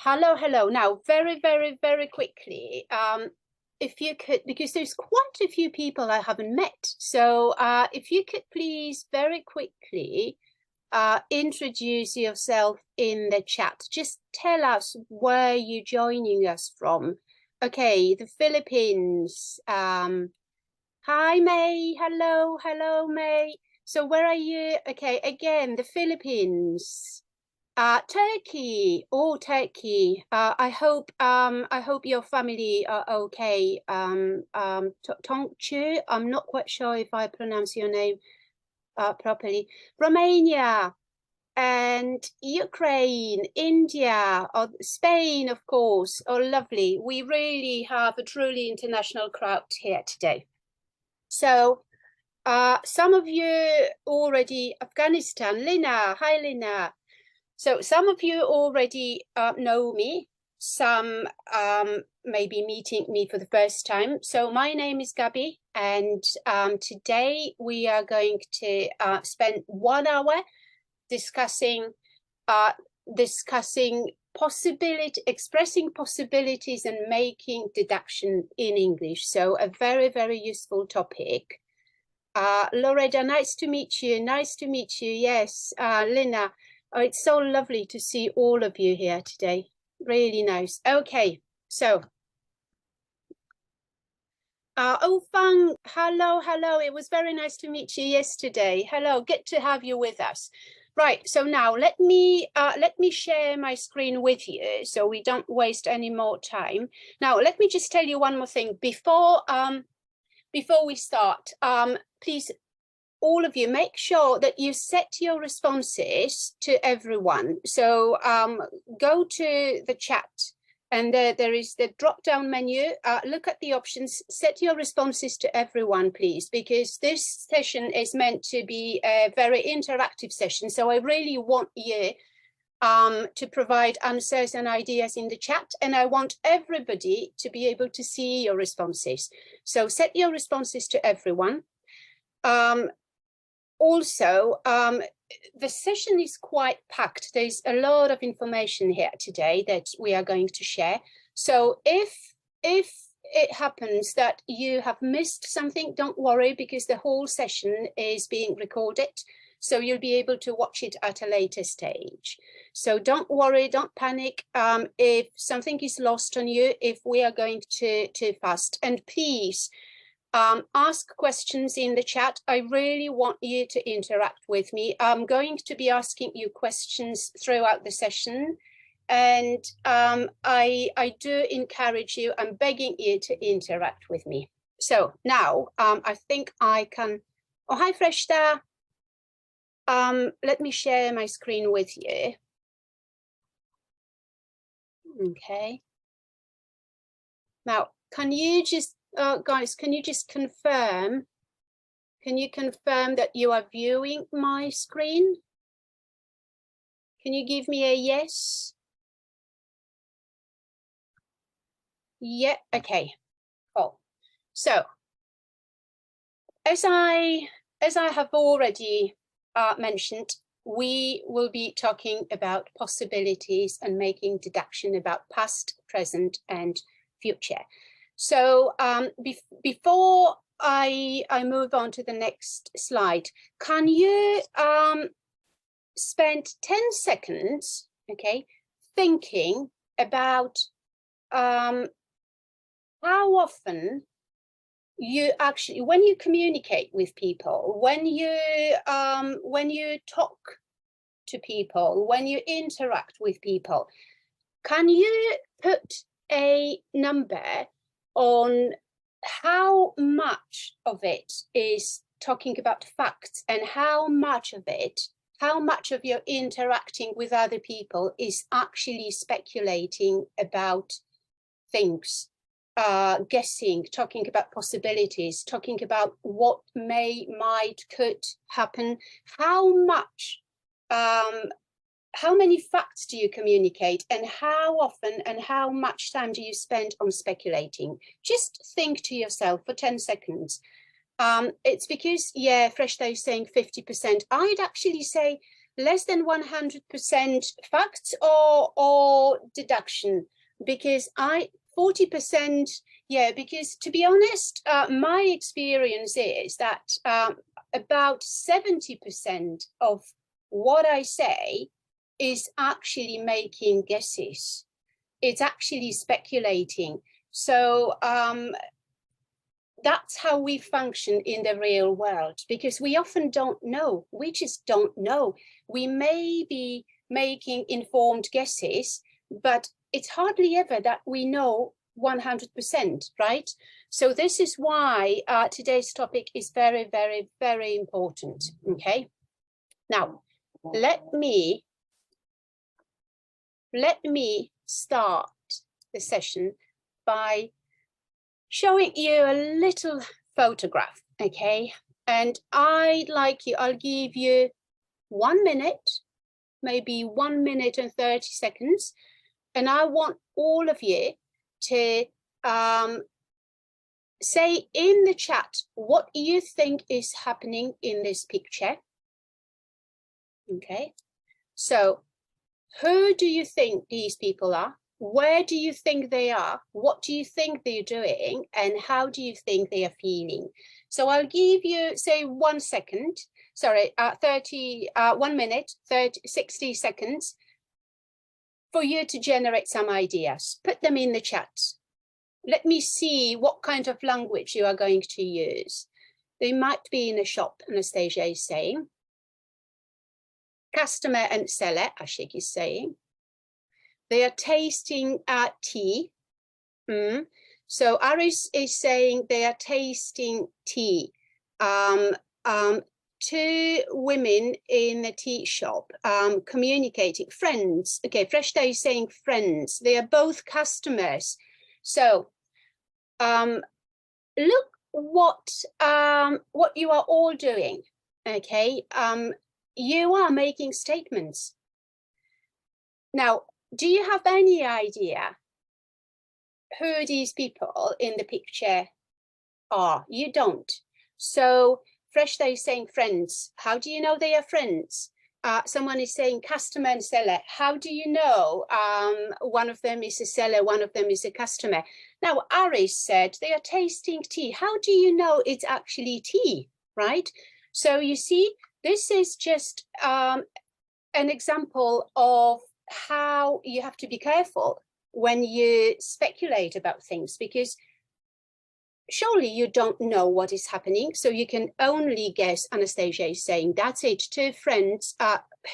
Hello, hello. Now, very quickly, if you could, because there's quite a few people I haven't met. So if you could please very quickly introduce yourself in the chat. Just tell us where you're joining us from. Okay, the Philippines. Hi, May. Hello, May. So where are you? Okay, again, the Philippines. Turkey. Oh, Turkey. I hope your family are okay. Tongchu, I'm not quite sure if I pronounce your name properly. Romania and Ukraine, India, or Spain, of course. Oh, lovely. We really have a truly international crowd here today. So some of you already, Afghanistan, Lina. Hi, Lina. So some of you already know me, some may be meeting me for the first time. So my name is Gabi, and today we are going to spend 1 hour discussing expressing possibilities and making deduction in English. So a very useful topic. Loretta, nice to meet you. Nice to meet you. Yes, Lina. Oh, it's so lovely to see all of you here today. Really nice. Okay, so. Oh, Fang, hello. It was very nice to meet you yesterday. Hello, good to have you with us. Right, so now let me share my screen with you so we don't waste any more time. Now, let me just tell you one more thing before we start. Please, all of you, make sure that you set your responses to everyone. So go to the chat and there is the drop-down menu. Look at the options, set your responses to everyone, please, because this session is meant to be a very interactive session. So I really want you to provide answers and ideas in the chat, and I want everybody to be able to see your responses. So set your responses to everyone. Also, the session is quite packed. There's a lot of information here today that we are going to share. So if it happens that you have missed something, don't worry, because the whole session is being recorded. So you'll be able to watch it at a later stage. So don't worry, don't panic if something is lost on you, if we are going too fast. And please, ask questions in the chat. I really want you to interact with me. I'm going to be asking you questions throughout the session, and I do encourage you, I'm begging you to interact with me. So now I think I can, oh, hi Freshta. Let me share my screen with you. Okay. Now, can you just guys, can you just confirm? Can you confirm that you are viewing my screen? Can you give me a yes? Yeah, okay, cool. So, as I have already mentioned, we will be talking about possibilities and making deduction about past, present, and future. So before I move on to the next slide, can you spend 10 seconds, okay, thinking about how often you actually, when you communicate with people, when you talk to people, when you interact with people, can you put a number on how much of it is talking about facts and how much of your interacting with other people is actually speculating about things, guessing, talking about possibilities, talking about what may, might, could happen? How many facts do you communicate, and how often and how much time do you spend on speculating? Just think to yourself for 10 seconds. It's because, yeah, Freshta is saying 50%. I'd actually say less than 100% facts or deduction? Because 40%, yeah, because to be honest, my experience is that about 70% of what I say is actually making guesses. It's actually speculating. So that's how we function in the real world, because we often don't know. We just don't know. We may be making informed guesses, but it's hardly ever that we know 100%, right? So this is why today's topic is very, very, very important, okay? Now, let me start the session by showing you a little photograph, okay? And I'll give you 1 minute, maybe 1 minute and 30 seconds. And I want all of you to say in the chat what you think is happening in this picture. Okay, so who do you think these people are? Where do you think they are? What do you think they're doing? And how do you think they are feeling? So I'll give you, say, 1 second, sorry, 1 minute, 60 seconds for you to generate some ideas. Put them in the chat. Let me see what kind of language you are going to use. They might be in a shop, Anastasia is saying. Customer and seller, Ashik is saying. They are tasting tea. So Aris is saying they are tasting tea. 2 women in the tea shop communicating. Friends. Okay, Fresh Day is saying friends. They are both customers. So look what you are all doing. Okay, you are making statements. Now, do you have any idea who these people in the picture are? You don't. So Fresh Day is saying friends. How do you know they are friends? Someone is saying customer and seller. How do you know one of them is a seller, one of them is a customer? Now, Aris said they are tasting tea. How do you know it's actually tea, right? So you see, this is just an example of how you have to be careful when you speculate about things, because surely you don't know what is happening, so you can only guess. Anastasia is saying that's it. 2 friends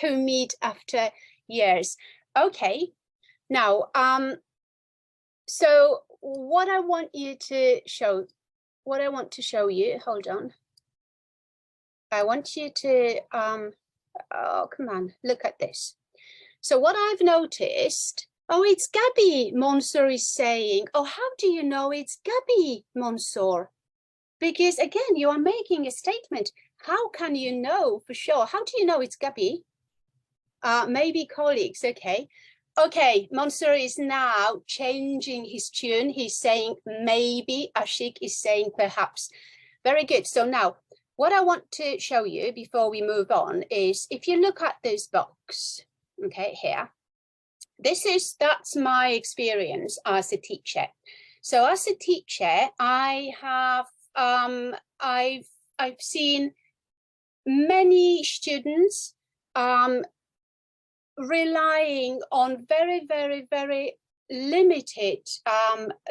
who meet after years. Okay, now so what I want to show you, hold on. I want you to oh, come on, look at this. So what I've noticed, oh, it's Gabi, Mansour is saying. Oh, how do you know it's Gabi, Mansour? Because again, you are making a statement. How can you know for sure? How do you know it's Gabi? Maybe colleagues, okay. Okay, Mansour is now changing his tune. He's saying maybe, Ashik is saying perhaps. Very good. So now, what I want to show you before we move on is if you look at this box, okay, here, that's my experience as a teacher. So as a teacher, I have I've seen many students relying on very, very, very limited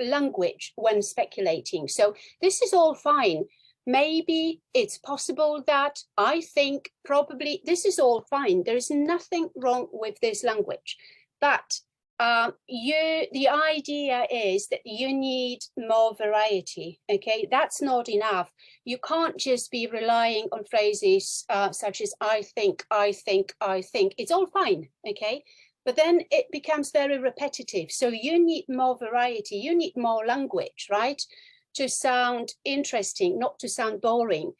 language when speculating. So this is all fine. Maybe it's possible that, I think probably this is all fine. There is nothing wrong with this language. But the idea is that you need more variety, okay? That's not enough. You can't just be relying on phrases such as I think, I think, I think. It's all fine, okay? But then it becomes very repetitive. So you need more variety, you need more language, right? To sound interesting, not to sound boring.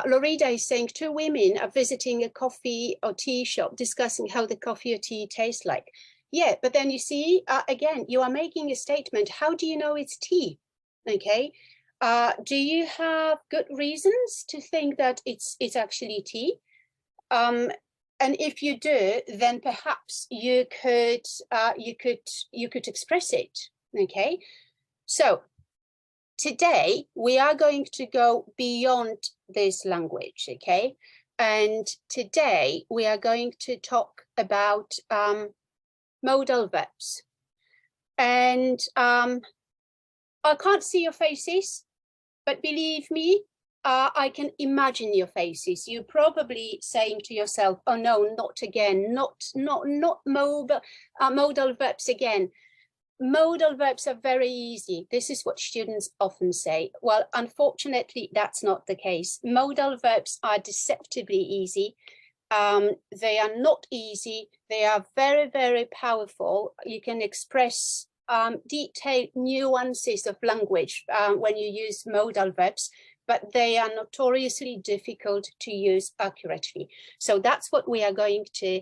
Lorida is saying 2 women are visiting a coffee or tea shop discussing how the coffee or tea tastes like. Yeah, but then you see, again, you are making a statement. How do you know it's tea? Okay. Do you have good reasons to think that it's actually tea? And if you do, then perhaps you could express it. Okay, so today we are going to go beyond this language. Okay, and today we are going to talk about modal verbs. And I can't see your faces, but believe me, I can imagine your faces. You're probably saying to yourself, "Oh no, not again! Not modal verbs again." Modal verbs are very easy. This is what students often say. Well, unfortunately, that's not the case. Modal verbs are deceptively easy. They are not easy. They are very, very powerful. You can express detailed nuances of language when you use modal verbs, but they are notoriously difficult to use accurately. So that's what we are going to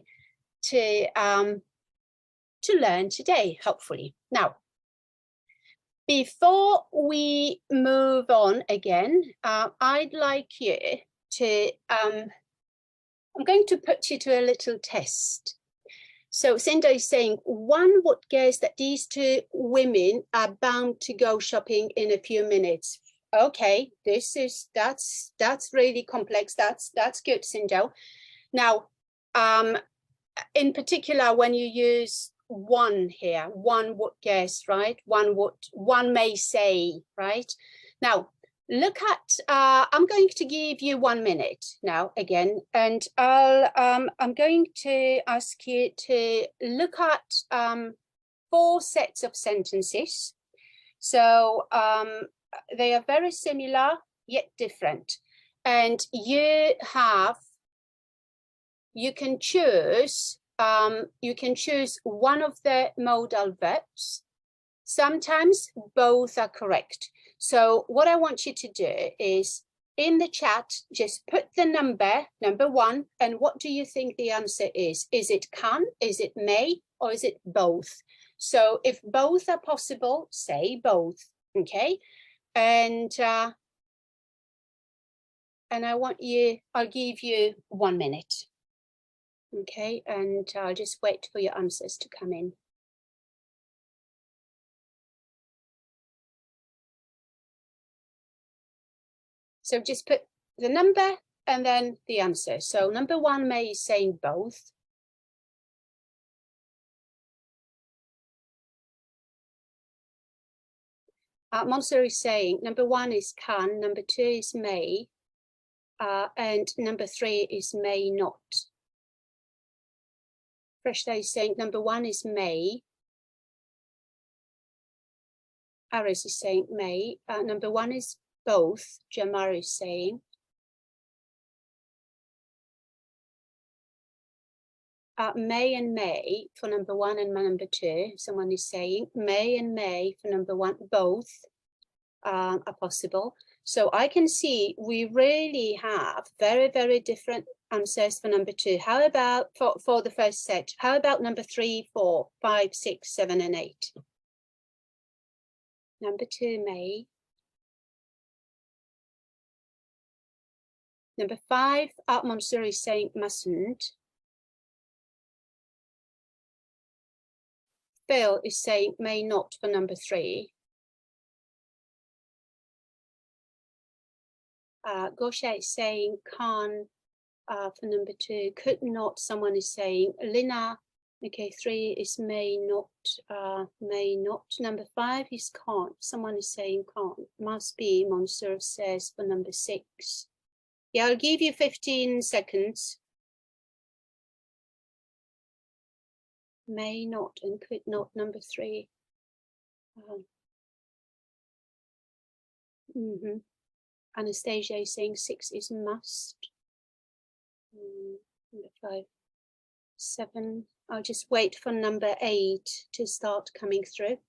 learn today, hopefully. Now, before we move on again, I'd like you to, I'm going to put you to a little test. So Cinda is saying, one would guess that these two women are bound to go shopping in a few minutes. Okay, that's really complex. That's good, Cinda. Now, in particular, when you use one here, one would guess, right? One may say, right? Now, look at, I'm going to give you 1 minute now again, and I'm going to ask you to look at 4 sets of sentences. So they are very similar yet different, and you can choose one of the modal verbs. Sometimes both are correct. So what I want you to do is, in the chat, just put the number 1, and what do you think the answer is? Is it can, is it may, or is it both? So if both are possible, say both, okay? And I'll give you 1 minute. Okay, and I'll just wait for your answers to come in. So just put the number and then the answer. So number 1 may is saying both. Monster is saying number 1 is can, number 2 is may, and number 3 is may not. Freshta is saying number 1 is may. Aris is saying may. Number 1 is both, Jamar is saying. May and may for number 1 and number 2, someone is saying. May and may for number 1, both are possible. So I can see we really have very, very different answers for number 2. How about for the first set? How about number 3, 4, 5, 6, 7, and 8? Number 2, may. Number 5, Monsieur is saying mustn't. Phil is saying may not for number 3. Gosha is saying can for number 2. Could not, someone is saying. Lina, okay, 3 is may not, may not. Number 5 is can't, someone is saying can't. Must be, Monsieur says for number 6. Yeah, I'll give you 15 seconds. May not and could not, number 3. Anastasia is saying 6 is must. Number 5, 7. I'll just wait for number 8 to start coming through.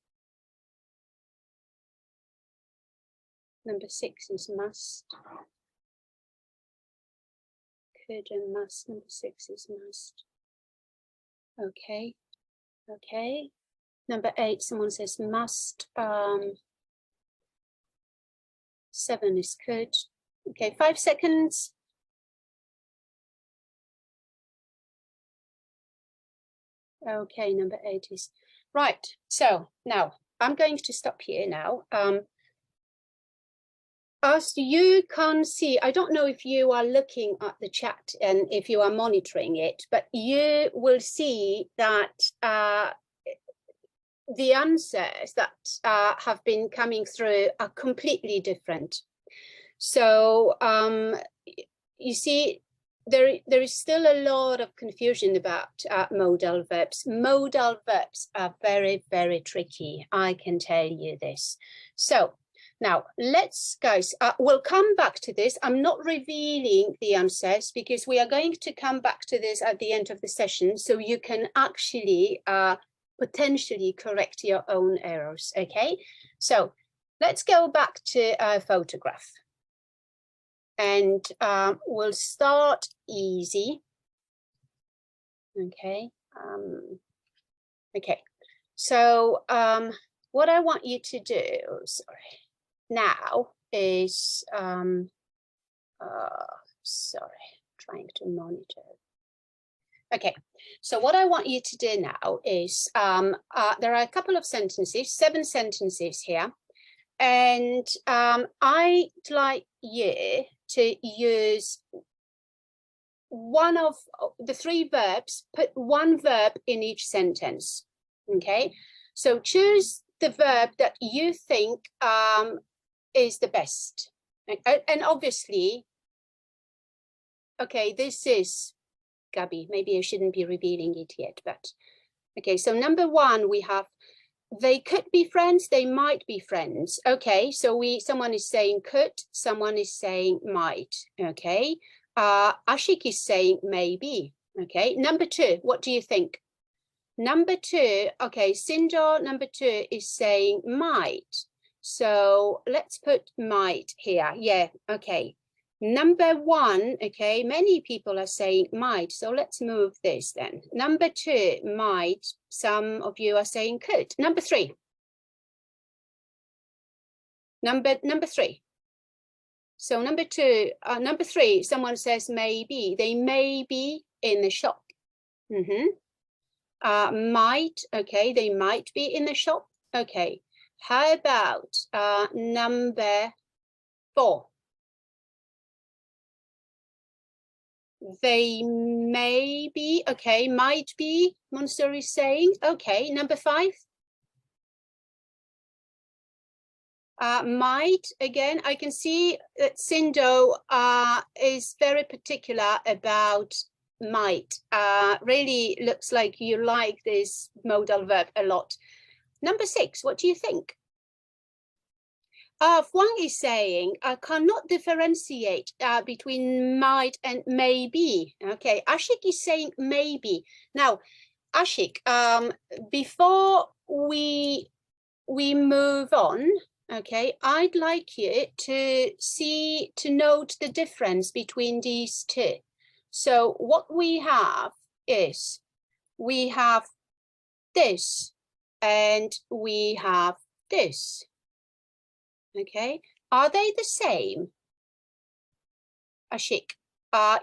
Number 6 is must. Could and must. Number 6 is must. Okay. Okay. Number 8, someone says must. 7 is could. Okay, 5 seconds. Okay, number 8 is right. So now I'm going to stop here now. As you can see, I don't know if you are looking at the chat and if you are monitoring it, but you will see that the answers that have been coming through are completely different. So you see, there is still a lot of confusion about modal verbs. Modal verbs are very, very tricky. I can tell you this. So now let's, guys, we'll come back to this. I'm not revealing the answers because we are going to come back to this at the end of the session, so you can actually potentially correct your own errors. Okay, so let's go back to our photograph. And we'll start easy. Okay. Okay. So what I want you to do, now is trying to monitor. Okay. So what I want you to do now is there are a couple of sentences, 7 sentences here, and I'd like you to use one of the 3 verbs, put one verb in each sentence. Okay, so choose the verb that you think is the best. And obviously, okay, this is Gabi. Maybe I shouldn't be revealing it yet, but okay, so number 1, we have they could be friends, they might be friends. Okay, so someone is saying could, someone is saying might. Okay, Ashik is saying maybe. Okay, number 2, what do you think? Number 2, okay, Sindor, number 2 is saying might. So let's put might here. Yeah, okay. Number 1, okay, many people are saying might, so let's move this then. Number 2, might, some of you are saying could. Number 3. Number 3. So number 2, number 3, someone says maybe. They may be in the shop. Might, okay, they might be in the shop. Okay, how about number 4? They may be, okay, might be, Monster is saying. Okay, number 5. Might, again, I can see that Sindo is very particular about might. Really looks like you like this modal verb a lot. Number 6, what do you think? Huang is saying, I cannot differentiate between might and maybe. Okay, Ashik is saying maybe. Now, Ashik, before we move on, okay, I'd like you to note the difference between these 2. So what we have is, we have this and we have this. Okay, are they the same? Ashik,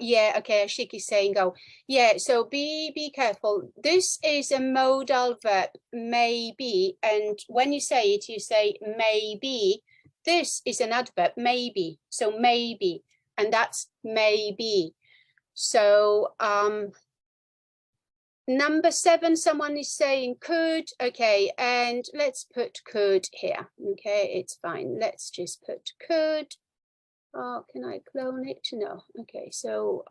yeah, okay, Ashik is saying, oh, yeah, so be careful. This is a modal verb, maybe, and when you say it, you say maybe. This is an adverb, maybe, so maybe, and that's maybe. So, number 7, someone is saying could. Okay, and let's put could here. Okay, it's fine. Let's just put could. Oh, can I clone it? No. Okay, so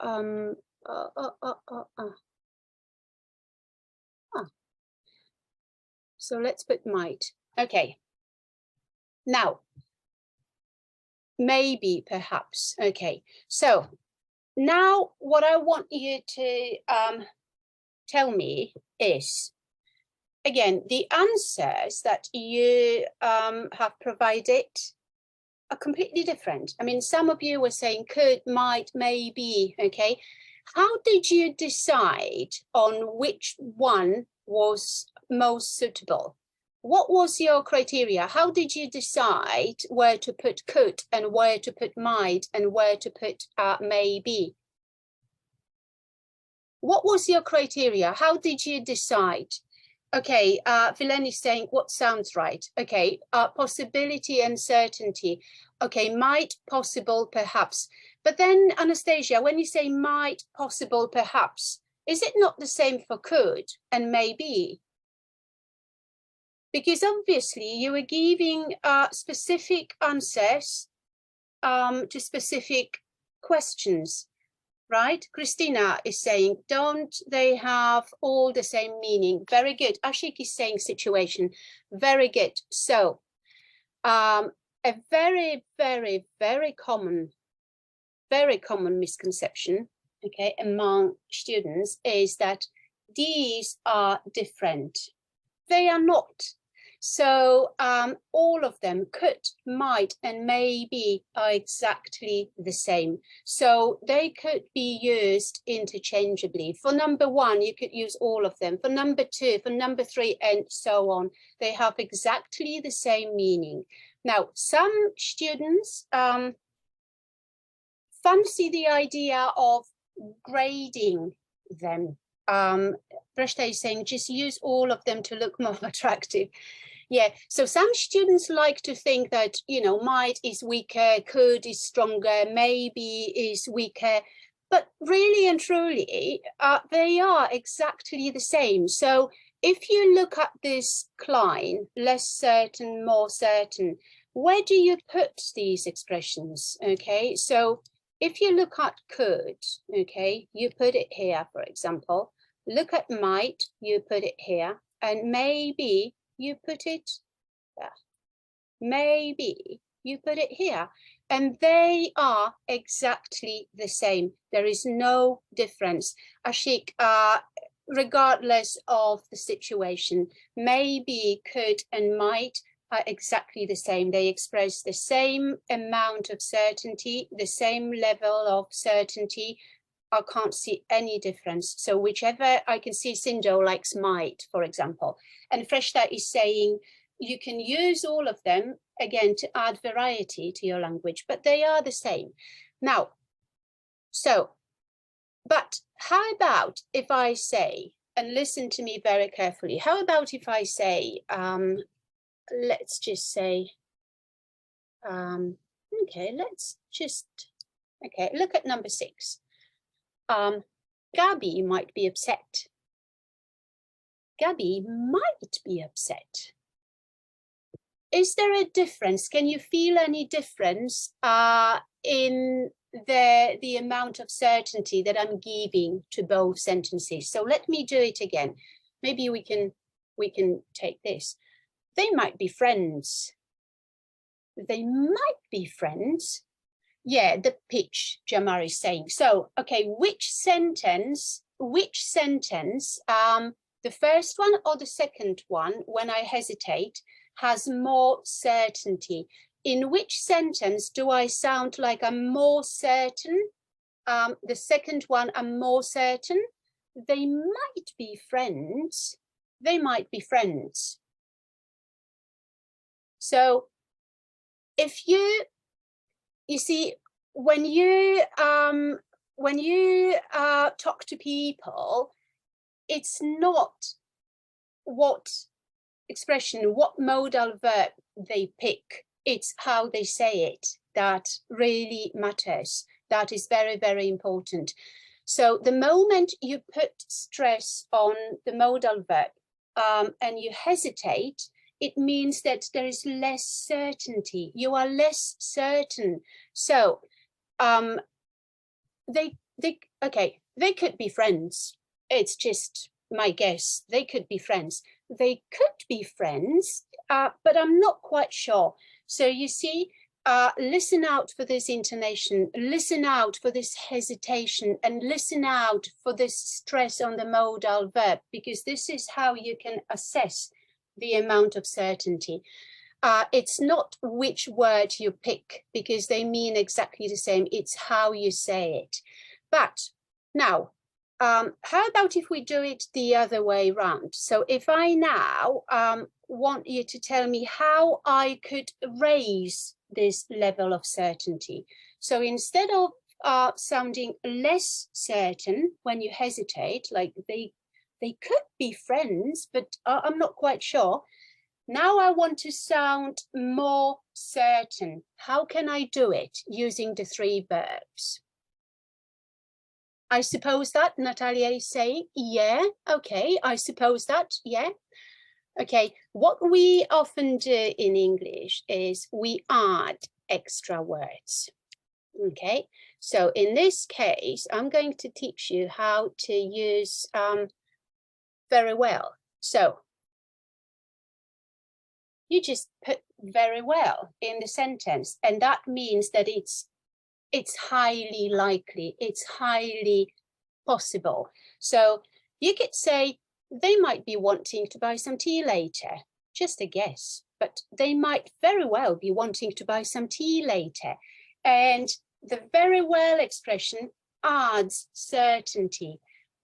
so let's put might. Okay. Now, maybe, perhaps. Okay, so now what I want you to tell me is, again, the answers that you have provided are completely different. I mean, some of you were saying could, might, maybe, okay? How did you decide on which one was most suitable? What was your criteria? How did you decide where to put could and where to put might and where to put maybe? what was your criteria? How did you decide? Okay, Vilen is saying what sounds right. Okay, possibility and certainty. Okay, might, possible, perhaps. But then, Anastasia, when you say might, possible, perhaps, is it not the same for could and maybe? Because obviously you are giving specific answers to specific questions, right? Christina is saying, don't they have all the same meaning? Very good. Ashik is saying situation. Very good. So a very, very, very common misconception, okay, among students is that these are different. They are not. So all of them, could, might, and maybe are exactly the same. So they could be used interchangeably. For number one, you could use all of them. For number two, for number three, and so on. They have exactly the same meaning. Now, some students fancy the idea of grading them. Breshta is saying just use all of them to look more attractive. Yeah, so some students like to think that, you know, might is weaker, could is stronger, maybe is weaker, but really and truly, they are exactly the same. So if you look at this Klein, less certain, more certain, where do you put these expressions? Okay, so if you look at could, okay, you put it here, for example. Look at might, you put it here, and maybe you put it there. Maybe you put it here. And they are exactly the same. There is no difference. Ashik, regardless of the situation, maybe, could, and might are exactly the same. They express the same amount of certainty, the same level of certainty. I can't see any difference. So whichever, I can see Sindo likes might, for example. And Freshta is saying you can use all of them, again, to add variety to your language, but they are the same. Now, so, but how about if I say, and listen to me very carefully, how about if I say, let's just say, okay, let's just, okay, look at number 6. Gabi might be upset. Gabi might be upset. Is there a difference? Can you feel any difference in the amount of certainty that I'm giving to both sentences? So let me do it again. Maybe we can take this. They might be friends. They might be friends. Yeah, the pitch, Jamar is saying. So, okay, which sentence, the first one or the second one, when I hesitate, has more certainty? In which sentence do I sound like I'm more certain? The second one, I'm more certain. They might be friends. They might be friends. So if you see, when you talk to people, it's not what expression, what modal verb they pick. It's how they say it that really matters. That is very, very important. So the moment you put stress on the modal verb and you hesitate, it means that there is less certainty. You are less certain. So they could be friends. It's just my guess. They could be friends. They could be friends, but I'm not quite sure. So you see, listen out for this intonation, listen out for this hesitation, and listen out for this stress on the modal verb, because this is how you can assess the amount of certainty. It's not which word you pick, because they mean exactly the same. It's how you say it. But now, how about if we do it the other way around? So if I now want you to tell me how I could raise this level of certainty. So instead of sounding less certain when you hesitate, like they could be friends, but I'm not quite sure. Now I want to sound more certain. How can I do it using the three verbs? I suppose that Natalia is saying, yeah, okay, I suppose that, yeah. Okay, what we often do in English is we add extra words. Okay, so in this case, I'm going to teach you how to use very well. So you just put very well in the sentence, and that means that it's highly likely, it's highly possible. So you could say they might be wanting to buy some tea later, just a guess, but they might very well be wanting to buy some tea later. And the very well expression adds certainty.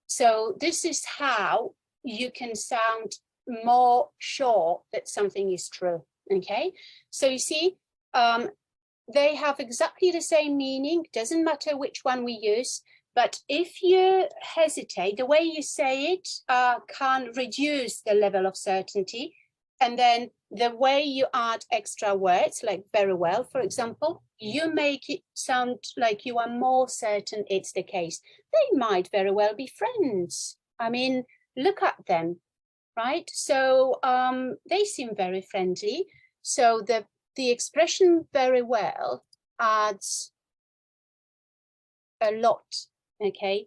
So this is how you can sound more sure that something is true. Okay, so you see, they have exactly the same meaning, doesn't matter which one we use, but if you hesitate, the way you say it can reduce the level of certainty. And then the way you add extra words, like very well, for example, you make it sound like you are more certain it's the case. They might very well be friends. I mean, look at them, right? So they seem very friendly. So the expression very well adds a lot, okay,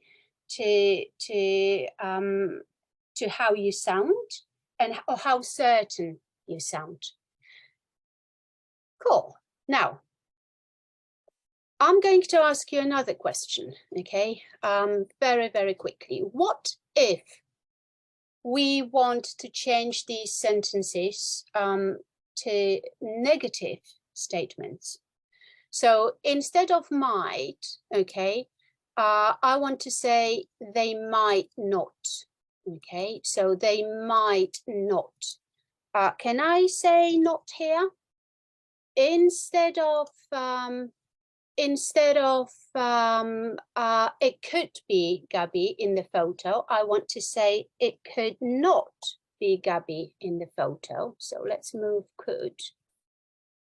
to how you sound and how certain you sound. Cool. Now, I'm going to ask you another question, okay, very, very quickly. What if we want to change these sentences to negative statements? So instead of might, okay, I want to say they might not, okay, so they might not. Can I say not here? Instead of it could be Gabi in the photo, I want to say it could not be Gabi in the photo. So let's move could.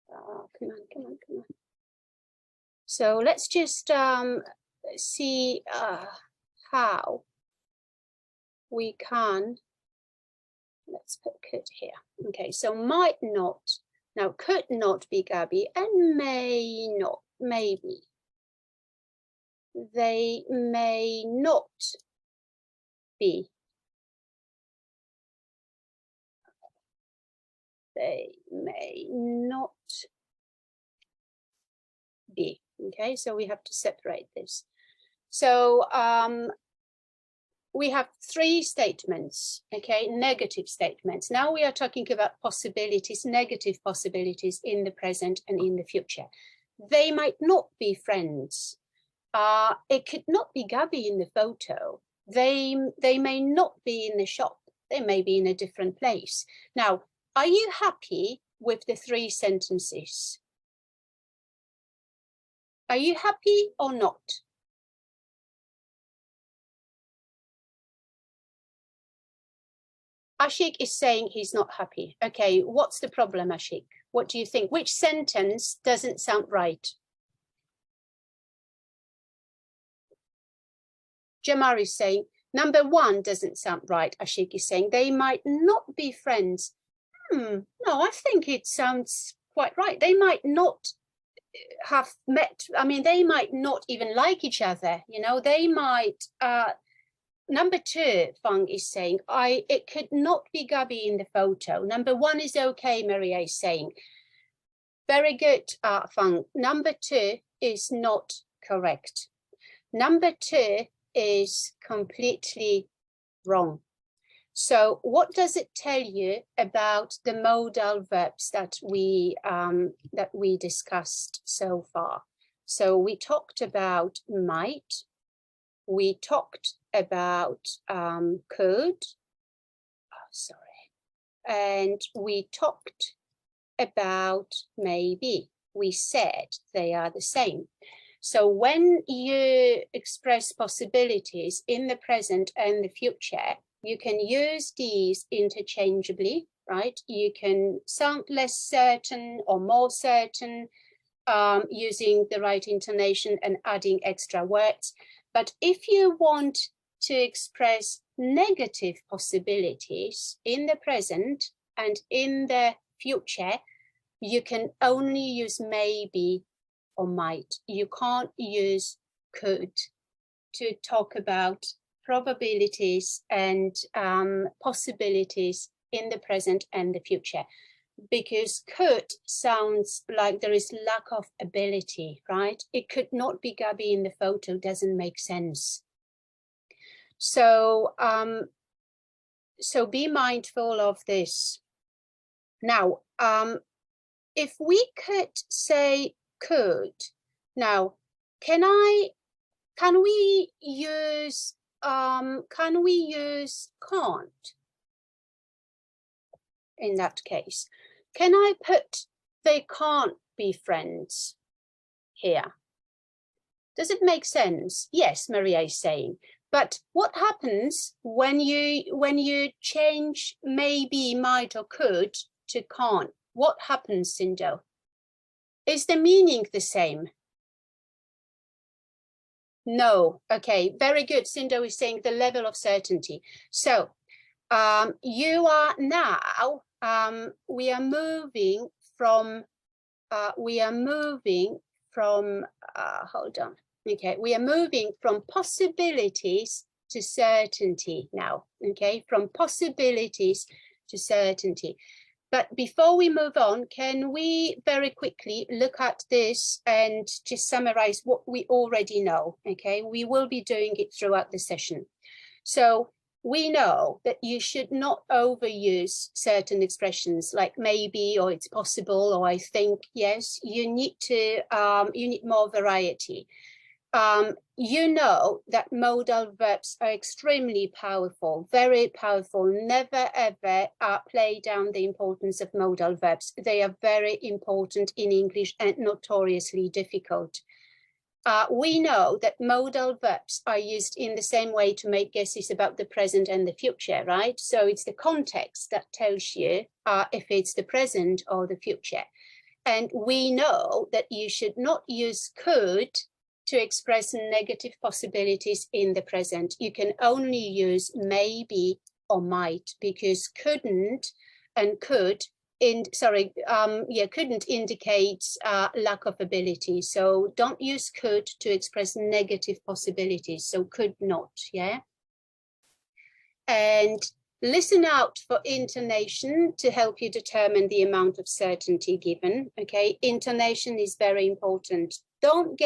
Come on. So let's just see how we can, let's put could here. Okay, so might not, now could not be Gabi, and may not, maybe. They may not be. They may not be. Okay, so we have to separate this. So we have three statements, okay, negative statements. Now we are talking about possibilities, negative possibilities in the present and in the future. They might not be friends. It could not be Gabi in the photo. They may not be in the shop. They may be in a different place. Now, are you happy with the three sentences? Are you happy or not? Ashik is saying he's not happy. Okay, what's the problem, Ashik? What do you think? Which sentence doesn't sound right? Jamar is saying, number one doesn't sound right. Ashik is saying, they might not be friends. No, I think it sounds quite right. They might not have met. I mean, they might not even like each other. You know, they might. Number two, Fang is saying, it could not be Gabi in the photo. Number one is okay, Maria is saying. Very good, Fang. Number two is not correct. Number two is completely wrong. So what does it tell you about the modal verbs that we discussed so far? So we talked about might, we talked about could, and we talked about maybe. We said they are the same. So when you express possibilities in the present and the future, you can use these interchangeably, right? You can sound less certain or more certain using the right intonation and adding extra words. But if you want to express negative possibilities in the present and in the future, you can only use maybe or might. You can't use could to talk about probabilities and possibilities in the present and the future, because could sounds like there is lack of ability, right? It could not be Gabi in the photo, doesn't make sense. So, so be mindful of this. Now, if we could say could, now, can we use can't in that case? Can I put they can't be friends here? Does it make sense? Yes, Maria is saying. But what happens when you change maybe, might, or could to can't? What happens, Sindo? Is the meaning the same? No. Okay, very good. Sindo is saying the level of certainty. So you are now, we are moving from, hold on. Okay, we are moving from possibilities to certainty now. Okay, from possibilities to certainty. But before we move on, can we very quickly look at this and just summarize what we already know? Okay, we will be doing it throughout the session. So we know that you should not overuse certain expressions like maybe, or it's possible, or I think. Yes, you need more variety. You know that modal verbs are extremely powerful, very powerful. Never ever play down the importance of modal verbs. They are very important in English and notoriously difficult. We know that modal verbs are used in the same way to make guesses about the present and the future, right? So it's the context that tells you if it's the present or the future. And we know that you should not use could to express negative possibilities in the present. You can only use maybe or might, because couldn't and could, couldn't indicate lack of ability. So don't use could to express negative possibilities. So could not, yeah? And listen out for intonation to help you determine the amount of certainty given, okay? Intonation is very important. Don't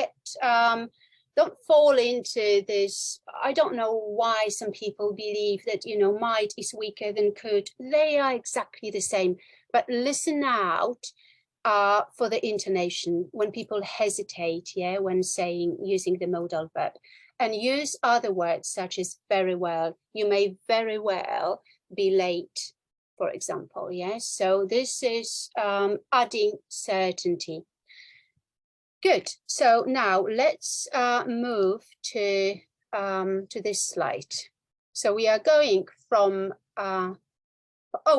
fall into this. I don't know why some people believe that, you know, might is weaker than could. They are exactly the same, but listen out for the intonation when people hesitate, yeah, when using the modal verb. And use other words such as very well. You may very well be late, for example, yes? So this is adding certainty. Good. So now let's move to this slide. So we are going from, oh,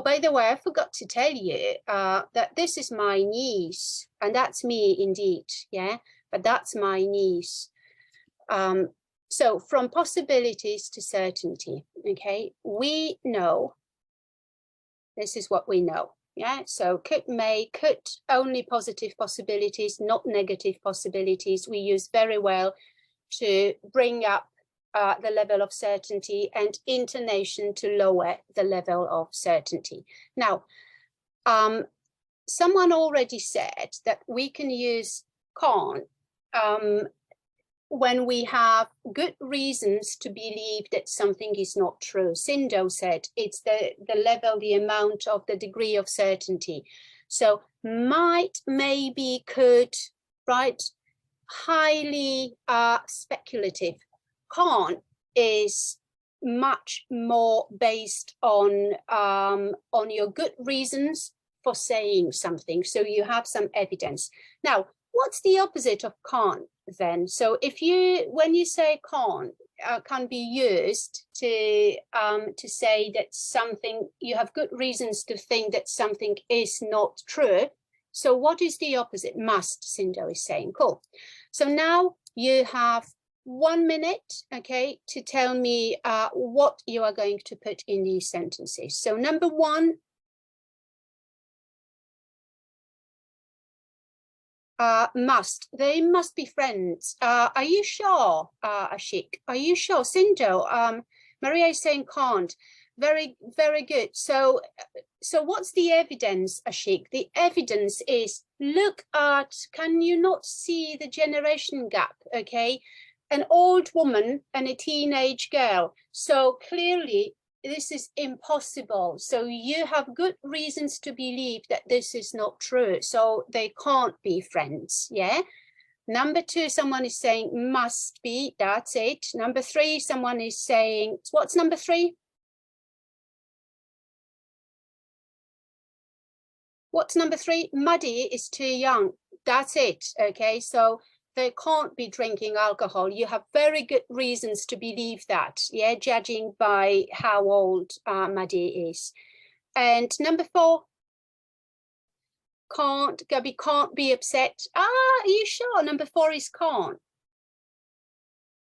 by the way, I forgot to tell you that this is my niece, and that's me indeed, yeah? But that's my niece. So from possibilities to certainty, okay, we know, this is what we know, yeah? So could, may, could, only positive possibilities, not negative possibilities. We use very well to bring up the level of certainty, and intonation to lower the level of certainty. Now, someone already said that we can use can't when we have good reasons to believe that something is not true. Sindo said it's the level, the amount of the degree of certainty. So might, maybe, could, right? Highly speculative. Can't is much more based on your good reasons for saying something. So you have some evidence. Now, what's the opposite of can't then? So if you, when you say can't, can be used to say that something, you have good reasons to think that something is not true. So what is the opposite? Must, Sindo is saying. Cool. So now you have 1 minute, okay, to tell me what you are going to put in these sentences. So number one, must. They must be friends. Are you sure, Ashik? Are you sure? Sindo, Maria is saying can't. Very, very good. So what's the evidence, Ashik? The evidence is, look at, can you not see the generation gap, okay? An old woman and a teenage girl. So clearly, this is impossible. So you have good reasons to believe that this is not true. So they can't be friends, yeah? Number two, someone is saying must be, that's it. Number three, someone is saying, what's number three? What's number three? Muddy is too young. That's it, okay? So they can't be drinking alcohol. You have very good reasons to believe that, yeah, judging by how old Muddy is. And number four, can't, Gabi can't be upset. Are you sure? Number four is can't.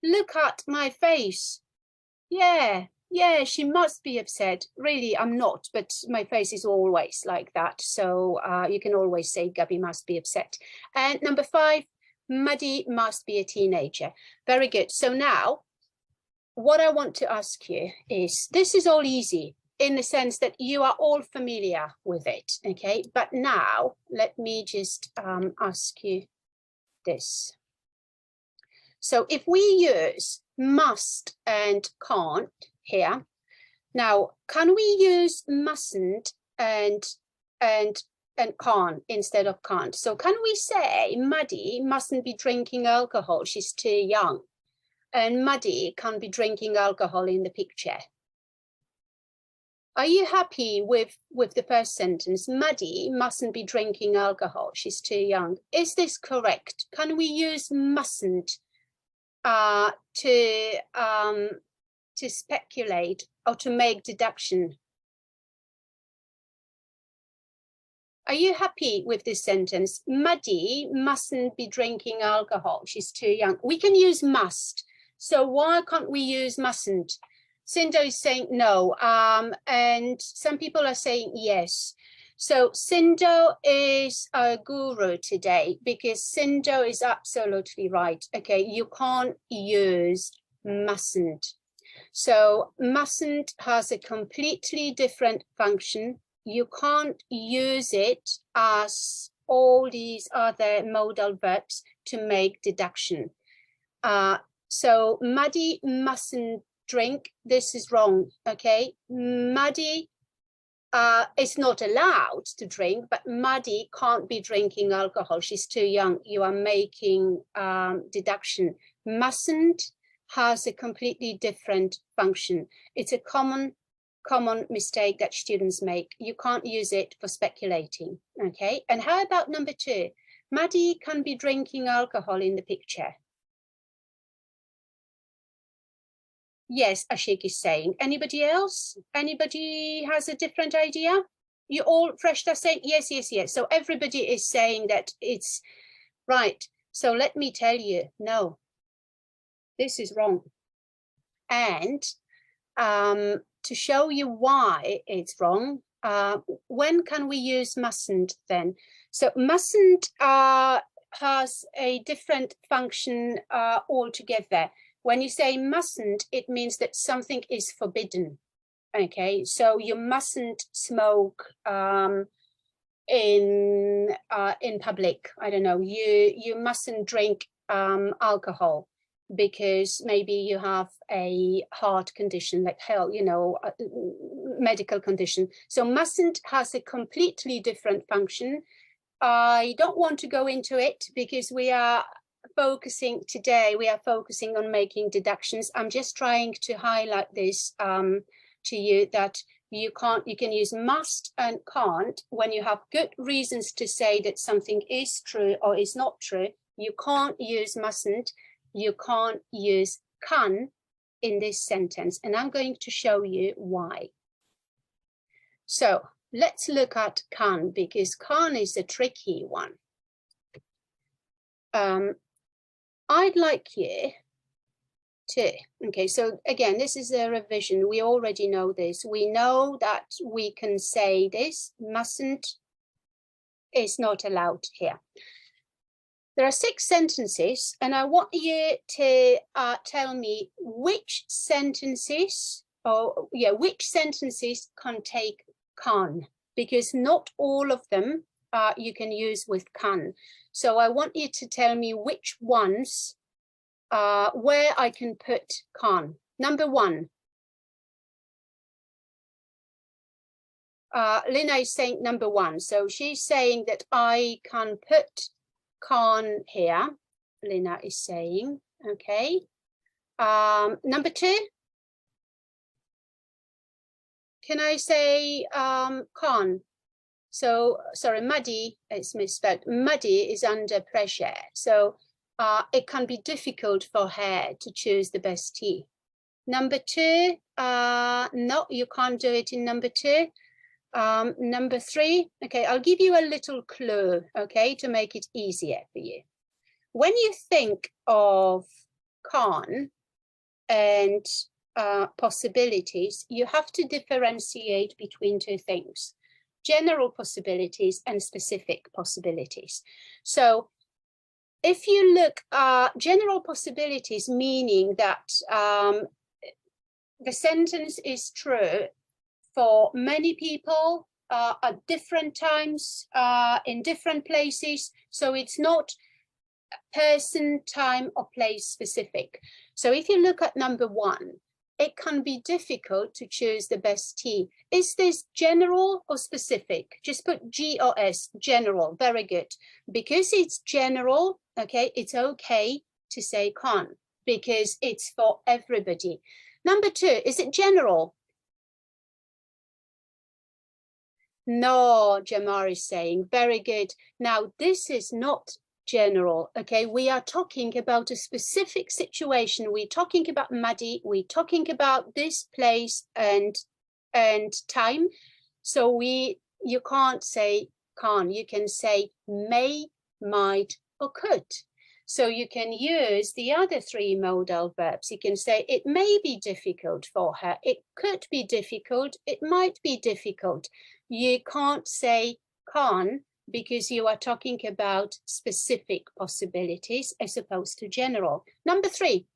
Look at my face. Yeah, she must be upset. Really, I'm not, but my face is always like that. So you can always say Gabi must be upset. And number five, Muddy must be a teenager. Very good. So now, what I want to ask you is, this is all easy in the sense that you are all familiar with it, okay? But now, let me just ask you this. So if we use must and can't here, now, can we use mustn't and can't instead of can't? So can we say Muddy mustn't be drinking alcohol, she's too young, and Muddy can't be drinking alcohol in the picture? Are you happy with the first sentence? Muddy mustn't be drinking alcohol, she's too young. Is this correct? Can we use mustn't to speculate or to make deduction? Are you happy with this sentence? Muddy mustn't be drinking alcohol, she's too young. We can use must. So why can't we use mustn't? Sindo is saying no, and some people are saying yes. So Sindo is a guru today because Sindo is absolutely right. Okay, you can't use mustn't. So mustn't has a completely different function. You can't use it as all these other modal verbs to make deduction. So Muddy mustn't drink, this is wrong, okay? Muddy is not allowed to drink, but Muddy can't be drinking alcohol, she's too young. You are making deduction. Mustn't has a completely different function. It's a common mistake that students make. You can't use it for speculating, okay? And how about number two? Muddy can be drinking alcohol in the picture. Yes, Ashik is saying. Anybody else? Anybody has a different idea? You all fresh are saying yes, yes, yes. So everybody is saying that it's right. So let me tell you, no, this is wrong. And to show you why it's wrong, when can we use mustn't then? So mustn't has a different function altogether. When you say mustn't, it means that something is forbidden. Okay, so you mustn't smoke in public. I don't know. You mustn't drink alcohol because maybe you have a heart condition, like hell, you know, a medical condition. So mustn't has a completely different function. I don't want to go into it because we are focusing today, we are focusing on making deductions. I'm just trying to highlight this to you, that You can use must and can't when you have good reasons to say that something is true or is not true. You can't use mustn't, you can't use can in this sentence, and I'm going to show you why. So let's look at can, because can is a tricky one. I'd like you to, okay, so again, this is a revision. We already know this. We know that we can say this, mustn't is not allowed here. There are 6 sentences, and I want you to tell me which sentences, which sentences can take can, because not all of them you can use with can. So I want you to tell me which ones where I can put can. Number 1. Lina is saying number 1. So she's saying that I can put can here. Lina is saying, okay. Number 2. Can I say can? So, sorry, Maddie, it's misspelled. Maddie is under pressure. So it can be difficult for her to choose the best tea. Number 2, no, you can't do it in number 2. Number 3, okay, I'll give you a little clue, okay, to make it easier for you. When you think of can and possibilities, you have to differentiate between 2 things: general possibilities and specific possibilities. So if you look at general possibilities, meaning that the sentence is true for many people at different times, in different places. So it's not person, time, or place specific. So if you look at number 1, it can be difficult to choose the best tea. Is this general or specific? Just put G or S, general, very good. Because it's general, okay, it's okay to say can, because it's for everybody. Number 2, is it general? No, Jamar is saying, very good. Now, this is not general, okay? We are talking about a specific situation. We're talking about Maddie, we're talking about this place and time. So you can't say can, you can say may, might, or could. So you can use the other 3 modal verbs. You can say it may be difficult for her, it could be difficult, it might be difficult. You can't say can because you are talking about specific possibilities as opposed to general. Number 3.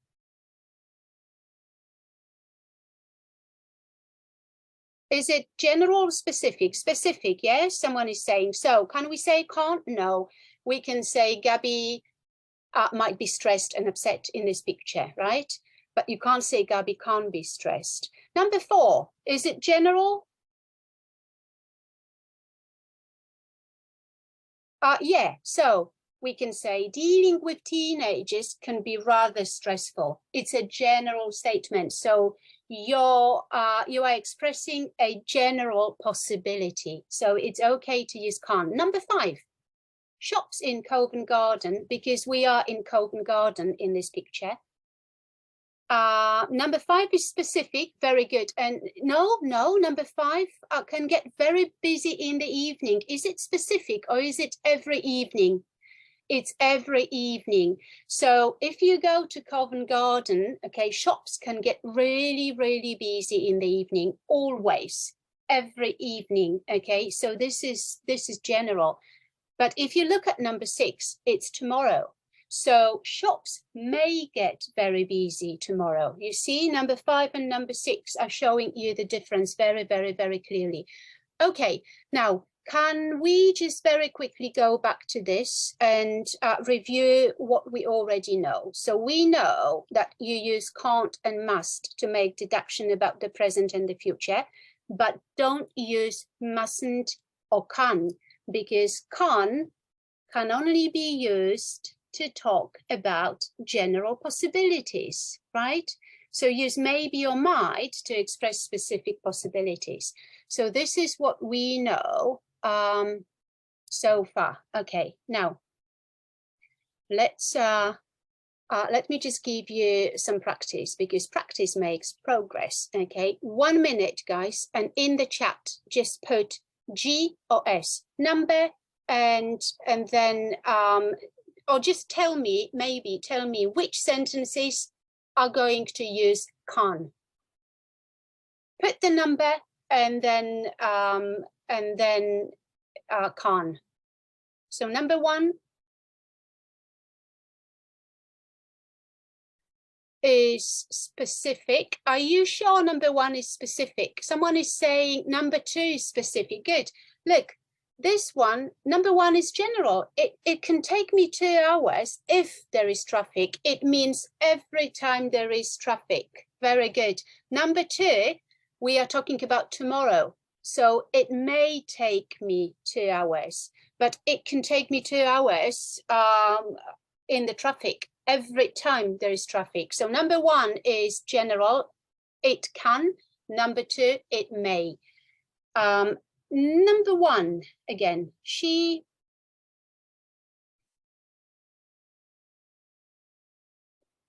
Is it general or specific? Specific, yes, someone is saying. So can we say can't? No, we can say Gabi might be stressed and upset in this picture, right? But you can't say Gabi can't be stressed. Number 4, is it general? Yeah, so we can say dealing with teenagers can be rather stressful. It's a general statement. So you are expressing a general possibility. So it's okay to use can. Number 5, shops in Covent Garden, because we are in Covent Garden in this picture. Number 5 is specific, very good. And no, number 5 can get very busy in the evening. Is it specific or is it every evening? It's every evening. So if you go to Covent Garden, okay, shops can get really, really busy in the evening, always, every evening, okay? So this is general. But if you look at number 6, it's tomorrow. So shops may get very busy tomorrow. You see, number 5 and number 6 are showing you the difference very, very, very clearly. Okay, now, can we just very quickly go back to this and review what we already know? So we know that you use can't and must to make deduction about the present and the future, but don't use mustn't or can, because can only be used to talk about general possibilities, right? So use maybe or might to express specific possibilities. So this is what we know so far. Okay, now let me just give you some practice, because practice makes progress. Okay, 1 minute, guys, and in the chat just put G or S, number, and then or just tell me, maybe tell me which sentences are going to use can. Put the number and then can. So number 1 is specific. Are you sure number 1 is specific? Someone is saying number 2 is specific. Good. Look, this one, number 1 is general. It can take me 2 hours if there is traffic. It means every time there is traffic. Very good. Number 2, we are talking about tomorrow. So it may take me 2 hours, but it can take me 2 hours in the traffic every time there is traffic. So number 1 is general. It can. Number 2, it may. Number 1, again, she.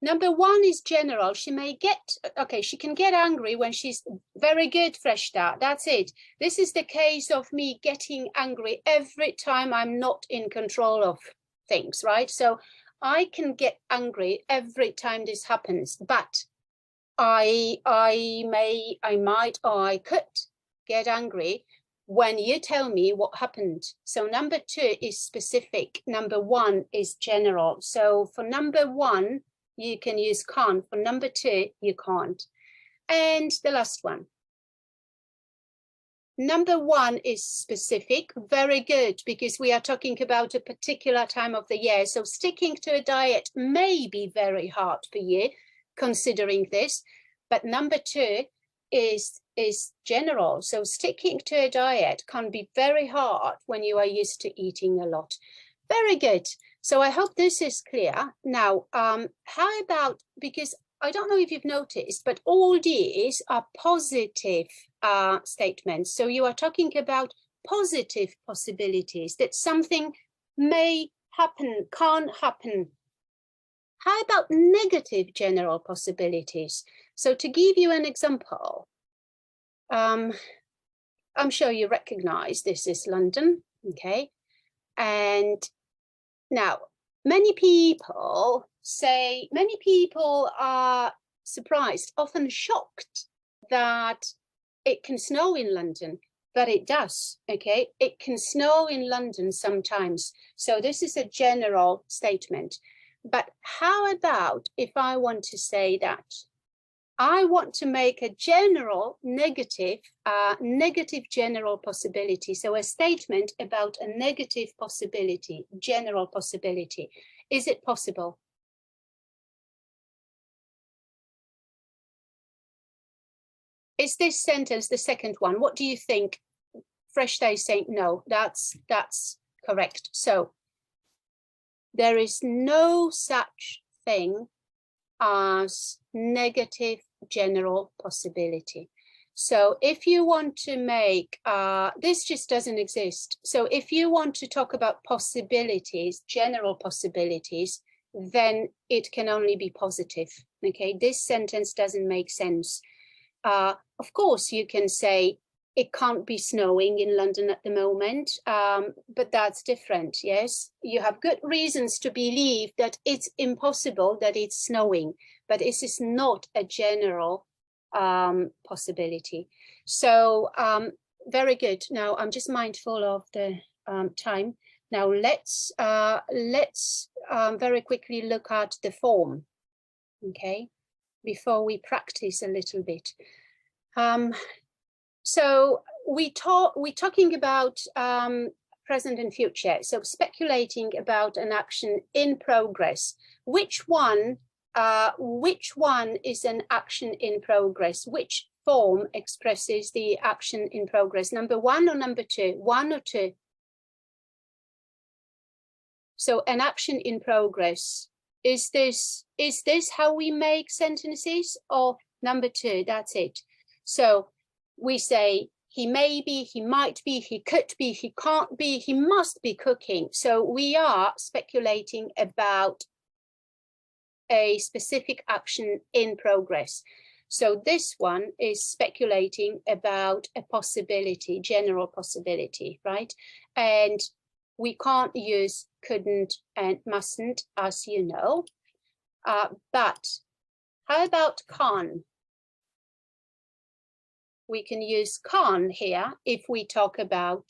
Number 1 is general. She may get, okay, she can get angry when she's very good, fresh start. That's it. This is the case of me getting angry every time I'm not in control of things, right? So I can get angry every time this happens, but I might, or I could get angry when you tell me what happened. So number 2 is specific. Number 1 is general. So for number 1, you can use can. For number 2, you can't. And the last one. Number 1 is specific. Very good, because we are talking about a particular time of the year. So sticking to a diet may be very hard for you, considering this. But number 2 is general. So sticking to a diet can be very hard when you are used to eating a lot. Very good. So I hope this is clear. Now, how about, because I don't know if you've noticed, but all these are positive statements. So you are talking about positive possibilities, that something may happen, can't happen. How about negative general possibilities? So to give you an example, I'm sure you recognize this is London, okay? And now, many people are surprised, often shocked, that it can snow in London, but it does, okay? It can snow in London sometimes. So this is a general statement. But how about if I want to say that I want to make a general negative general possibility. So a statement about a negative possibility, general possibility. Is it possible? Is this sentence the second one? What do you think? Fresh Day is saying no, that's correct. So there is no such thing as negative general possibility. So if you want to make, this just doesn't exist. So if you want to talk about possibilities, general possibilities, then it can only be positive, okay? This sentence doesn't make sense. Of course, you can say it can't be snowing in London at the moment, but that's different, yes? You have good reasons to believe that it's impossible that it's snowing, but this is not a general possibility. So very good. Now I'm just mindful of the time. Now let's very quickly look at the form, okay, before we practice a little bit. So we're talking about present and future. So speculating about an action in progress. Which one is an action in progress? Which form expresses the action in progress? Number 1 or number 2? 1 or 2? So an action in progress. Is this how we make sentences? Or number 2, that's it. So we say he may be, he might be, he could be, he can't be, he must be cooking. So we are speculating about a specific action in progress. So this one is speculating about a possibility, general possibility, right? And we can't use couldn't and mustn't, as you know. But how about can? We can use can here if we talk about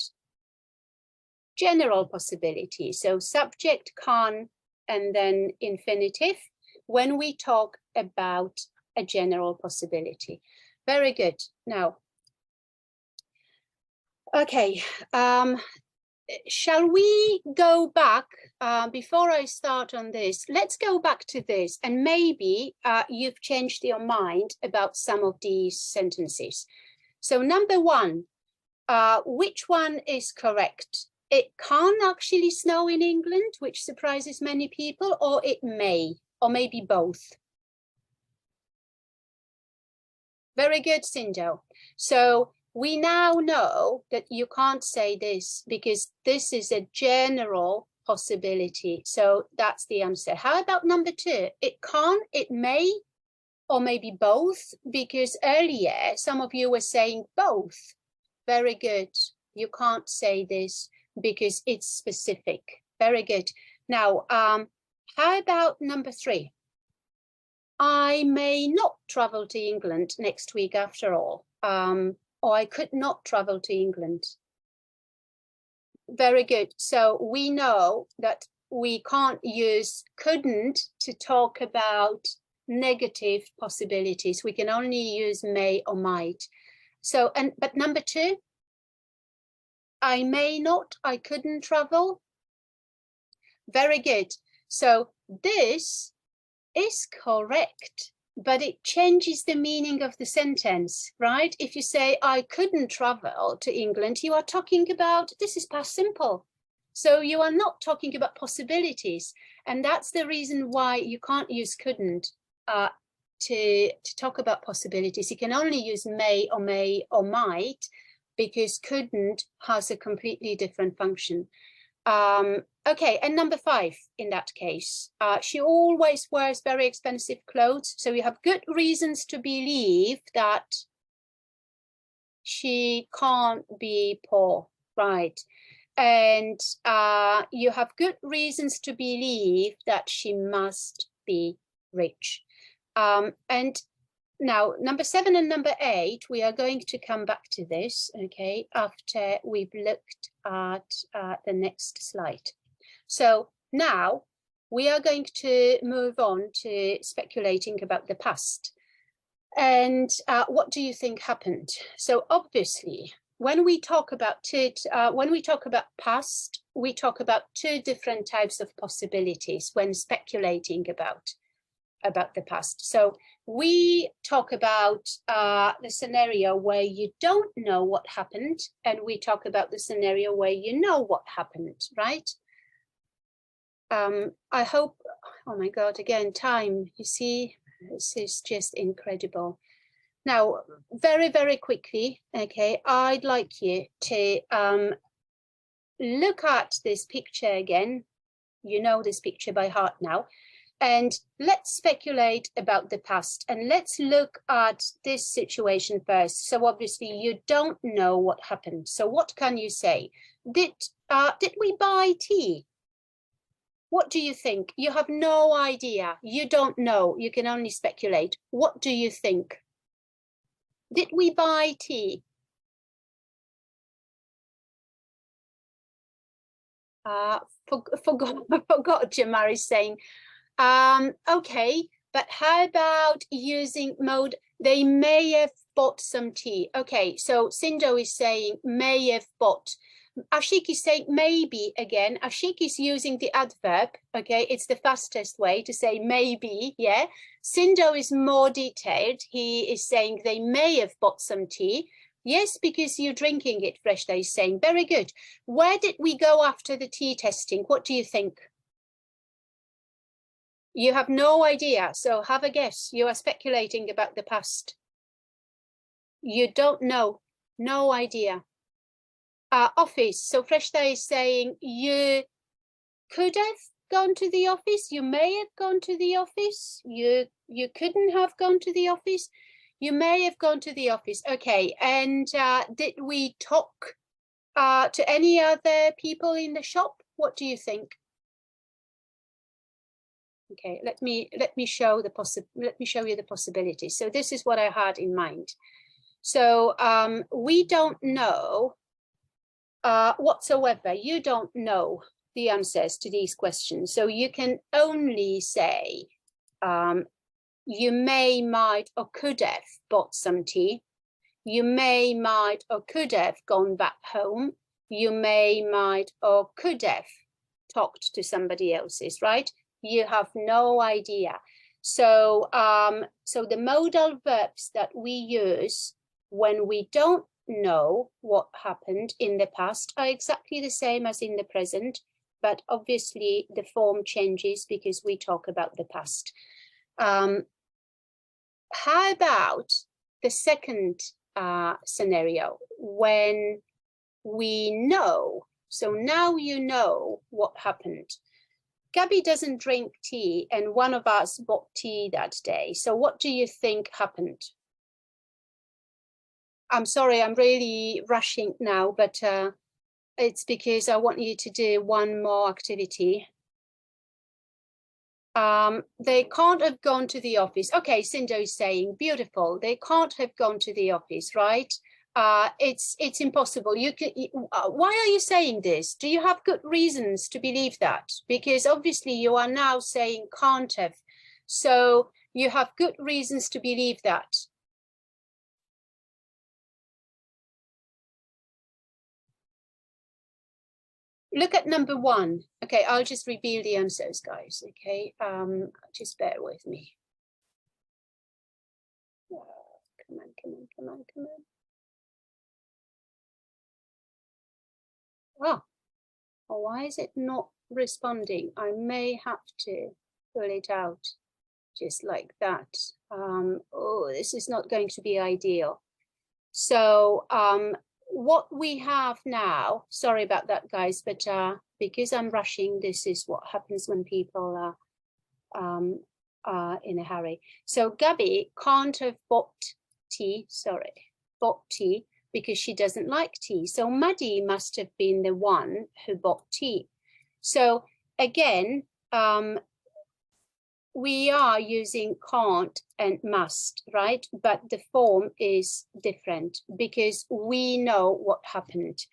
general possibility. So subject can and then infinitive when we talk about a general possibility. Very good. Now, okay, shall we go back before I start on this? Let's go back to this, and maybe you've changed your mind about some of these sentences. So number 1, which one is correct? It can't actually snow in England, which surprises many people, or it may, or maybe both. Very good, Sindo. So we now know that you can't say this because this is a general possibility. So that's the answer. How about number 2? It can, it may, or maybe both, because earlier some of you were saying both. Very good. You can't say this because it's specific. Very good. Now, how about number 3? I may not travel to England next week after all, or I could not travel to England. Very good. So we know that we can't use couldn't to talk about negative possibilities. We can only use may or might. So, but number 2, I may not, I couldn't travel. Very good. So this is correct, but it changes the meaning of the sentence, right? If you say, I couldn't travel to England, you are talking about, this is past simple. So you are not talking about possibilities. And that's the reason why you can't use couldn't to talk about possibilities. You can only use may or might, because couldn't has a completely different function. Okay, and number 5 in that case, she always wears very expensive clothes. So you have good reasons to believe that she can't be poor, right? And you have good reasons to believe that she must be rich. And now, number 7 and number 8, we are going to come back to this, okay, after we've looked at the next slide. So now we are going to move on to speculating about the past. And what do you think happened? So obviously, when we talk about past, we talk about 2 different types of possibilities when speculating about the past. So we talk about the scenario where you don't know what happened, and we talk about the scenario where you know what happened, right? I hope, oh my God, again, time, you see, this is just incredible. Now, very, very quickly, okay, I'd like you to look at this picture again. You know this picture by heart now. And let's speculate about the past, and let's look at this situation first. So obviously you don't know what happened. So what can you say? Did we buy tea? What do you think? You have no idea. You don't know. You can only speculate. What do you think? Did we buy tea? Forgot Jamar is saying. Okay, but how about using mode? They may have bought some tea. Okay, so Sindo is saying may have bought. Ashik is saying maybe again. Ashik is using the adverb. Okay, it's the fastest way to say maybe. Yeah, Sindo is more detailed. He is saying they may have bought some tea. Yes, because you're drinking it fresh, they're saying. Very good. Where did we go after the tea testing? What do you think? You have no idea. So have a guess. You are speculating about the past. You don't know. No idea. Office. So Freshta is saying you could have gone to the office. You may have gone to the office. You couldn't have gone to the office. You may have gone to the office. Okay. And did we talk to any other people in the shop? What do you think? Okay, let me show you the possibilities. So this is what I had in mind. So we don't know whatsoever. You don't know the answers to these questions. So you can only say you may, might, or could have bought some tea. You may, might, or could have gone back home. You may, might, or could have talked to somebody else's, right? You have no idea. So, so the modal verbs that we use when we don't know what happened in the past are exactly the same as in the present, but obviously the form changes because we talk about the past. How about the second scenario, when we know? So now you know what happened. Gabi doesn't drink tea, and one of us bought tea that day. So what do you think happened? I'm sorry, I'm really rushing now, but it's because I want you to do one more activity. They can't have gone to the office. Okay, Sindo is saying, beautiful. They can't have gone to the office, right? It's impossible. Why are you saying this? Do you have good reasons to believe that? Because obviously you are now saying can't have. So you have good reasons to believe that. Look at number one. Okay, I'll just reveal the answers, guys. Okay, just bear with me. Come on, come on, come on, come on. Oh, why is it not responding? I may have to pull it out just like that. Oh, this is not going to be ideal. So what we have now, sorry about that, guys, but because I'm rushing, this is what happens when people are in a hurry. So Gabi can't have bought tea, because she doesn't like tea. So Maddie must have been the one who bought tea. So again, we are using can't and must, right? But the form is different because we know what happened.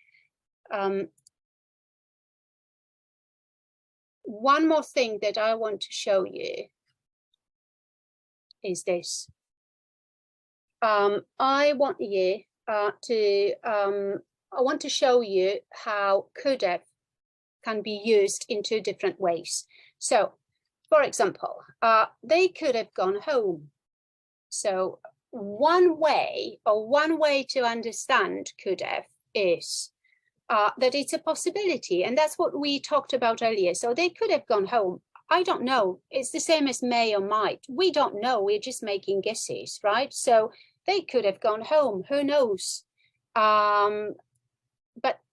One more thing that I want to show you is this. I want you I want to show you how could have can be used in two different ways. So, for example, they could have gone home. So one way to understand could have is that it's a possibility, and that's what we talked about earlier. So they could have gone home. I don't know. It's the same as may or might. We don't know. We're just making guesses, right? So they could have gone home. Who knows? But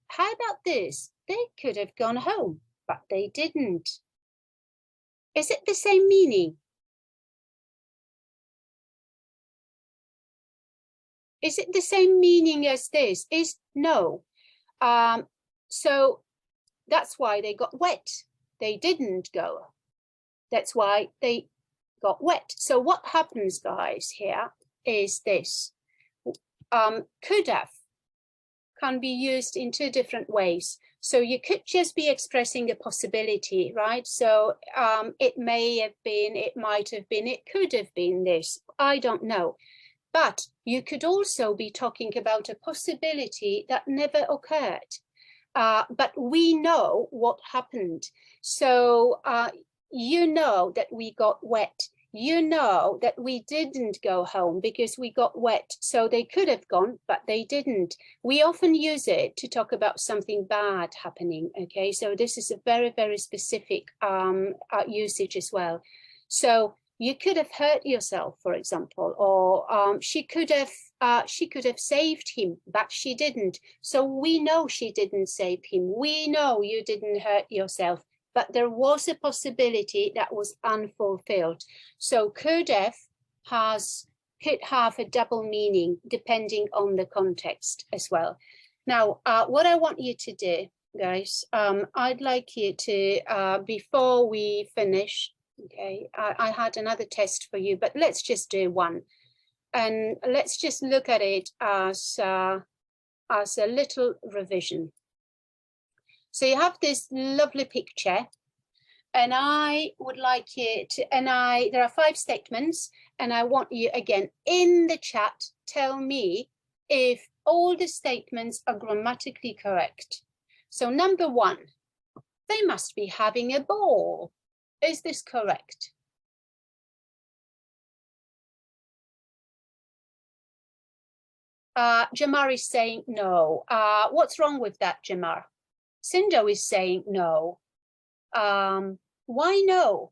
how about this? They could have gone home, but they didn't. Is it the same meaning? Is it the same meaning as this? Is no. So that's why they got wet. They didn't go. That's why they got wet. So what happens, guys, here is this. Could have can be used in two different ways. So you could just be expressing a possibility, right? So it may have been, it might have been, it could have been this. I don't know. But you could also be talking about a possibility that never occurred. But we know what happened. So you know that we got wet. You know that we didn't go home because we got wet. So they could have gone, but they didn't. We often use it to talk about something bad happening. Okay, so this is a very, very specific usage as well. So you could have hurt yourself, for example, or she could have saved him, but she didn't. So we know she didn't save him. We know you didn't hurt yourself, but there was a possibility that was unfulfilled. So could have could have a double meaning depending on the context as well. Now, what I want you to do, guys, I'd like you to, before we finish, okay, I had another test for you, but let's just do one. And let's just look at it as a little revision. So you have this lovely picture, and I would like you to, there are 5 statements, and I want you again in the chat, tell me if all the statements are grammatically correct. So number 1, they must be having a ball. Is this correct? Jamar is saying no. What's wrong with that, Jamar? Sindo is saying no. Why no,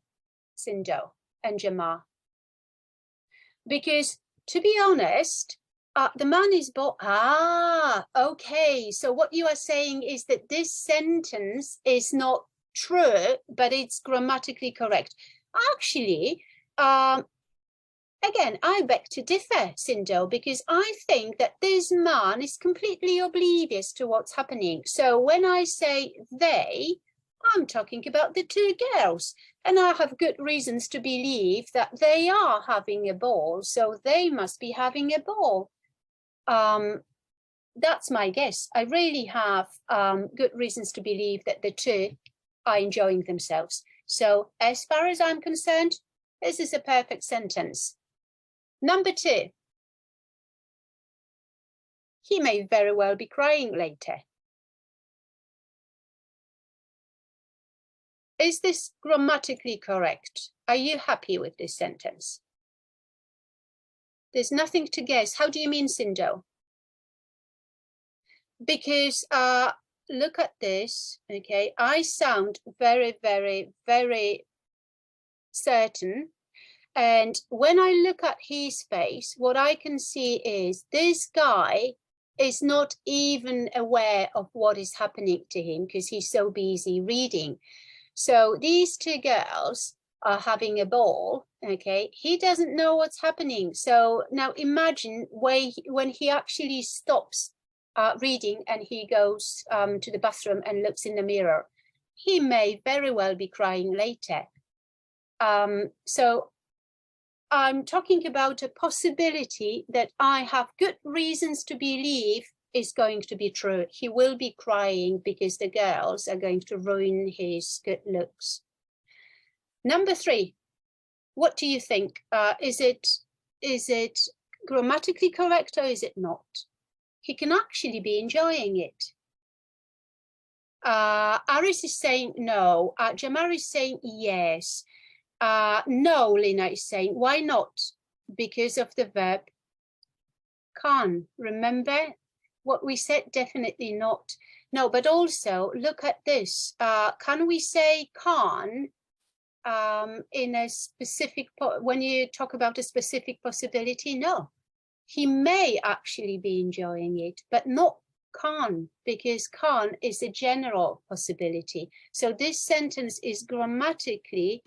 Sindo and Jamar? Because, to be honest, the man is born. Okay. So what you are saying is that this sentence is not true, but it's grammatically correct. Actually, again, I beg to differ, Sindo, because I think that this man is completely oblivious to what's happening. So when I say they, I'm talking about the 2 girls, and I have good reasons to believe that they are having a ball, so they must be having a ball. That's my guess. I really have good reasons to believe that the 2 are enjoying themselves. So as far as I'm concerned, this is a perfect sentence. Number 2, he may very well be crying later. Is this grammatically correct? Are you happy with this sentence? There's nothing to guess. How do you mean, Sindo? Because look at this, okay? I sound very, very, very certain. And when I look at his face, what I can see is this guy is not even aware of what is happening to him because he's so busy reading. So these 2 girls are having a ball, okay? He doesn't know what's happening. So now imagine when he actually stops reading and he goes to the bathroom and looks in the mirror. He may very well be crying later. So I'm talking about a possibility that I have good reasons to believe is going to be true. He will be crying because the girls are going to ruin his good looks. Number 3, what do you think? Is it grammatically correct or is it not? He can actually be enjoying it. Aris is saying no. Jamar is saying yes. No, Lina is saying, why not? Because of the verb can. Remember what we said? Definitely not. No, but also look at this. Can we say can in a specific, when you talk about a specific possibility? No, he may actually be enjoying it, but not can, because can is a general possibility. So this sentence is grammatically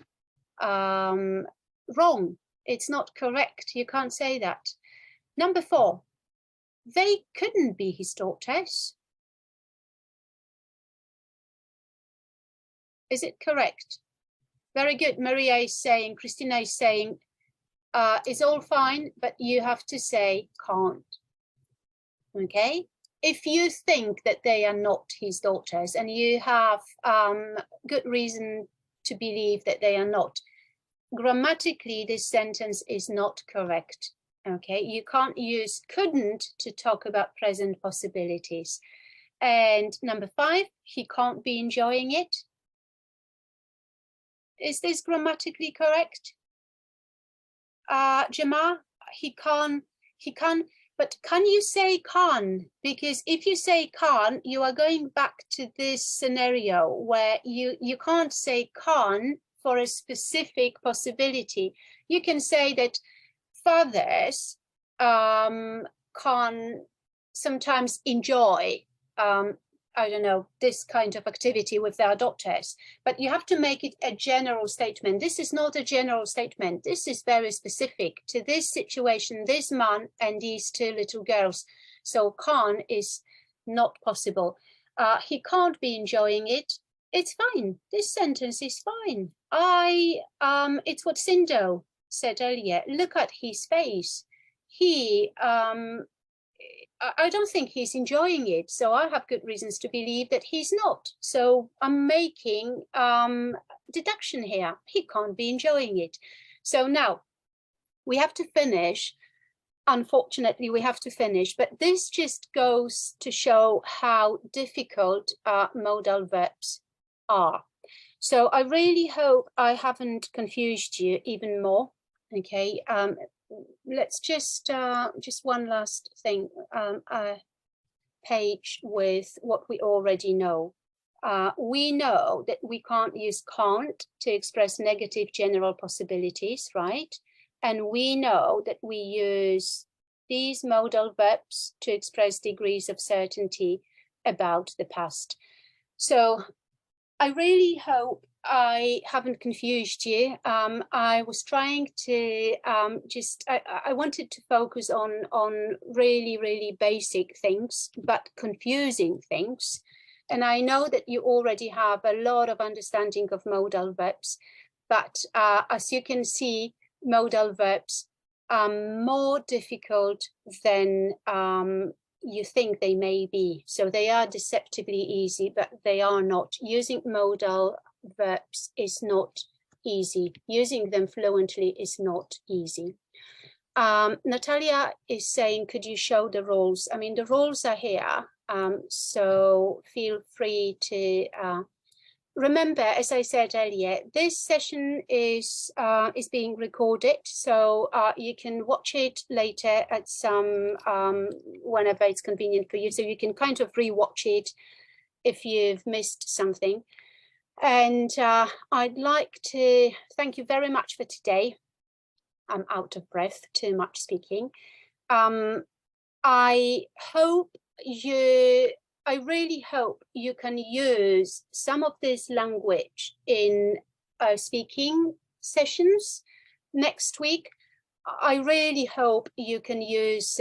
wrong. It's not correct. You can't say that. Number 4, they couldn't be his daughters. Is it correct? Very good. Maria is saying, Christina is saying, it's all fine, but you have to say can't. Okay? If you think that they are not his daughters and you have good reason to believe that they are not, grammatically, this sentence is not correct. Okay, you can't use couldn't to talk about present possibilities. And number 5, he can't be enjoying it. Is this grammatically correct? Jamar, he can, but can you say can? Because if you say can, you are going back to this scenario where you can't say can for a specific possibility. You can say that fathers can sometimes enjoy, I don't know, this kind of activity with their daughters, but you have to make it a general statement. This is not a general statement. This is very specific to this situation, this man and these two little girls. So can is not possible. He can't be enjoying it. It's fine. This sentence is fine. It's what Sindo said earlier. Look at his face. He, I don't think he's enjoying it. So I have good reasons to believe that he's not. So I'm making deduction here. He can't be enjoying it. So now we have to finish. Unfortunately, we have to finish, but this just goes to show how difficult modal verbs are. So I really hope I haven't confused you even more. Okay, let's just one last thing, a page with what we already know. We know that we can't use can't to express negative general possibilities, right? And we know that we use these modal verbs to express degrees of certainty about the past. So I really hope I haven't confused you. I was trying to I wanted to focus on really, really basic things, but confusing things. And I know that you already have a lot of understanding of modal verbs, but as you can see, modal verbs are more difficult than you think they may be. So they are deceptively easy, but they are not. Using modal verbs is not easy. Using them fluently is not easy. Natalia is saying, could you show the rules? I mean, the rules are here, so feel free to remember, as I said earlier, this session is being recorded, so you can watch it later at some whenever it's convenient for you. So you can kind of rewatch it if you've missed something. And I'd like to thank you very much for today. I'm out of breath, too much speaking. I really hope you can use some of this language in speaking sessions next week. I really hope you can use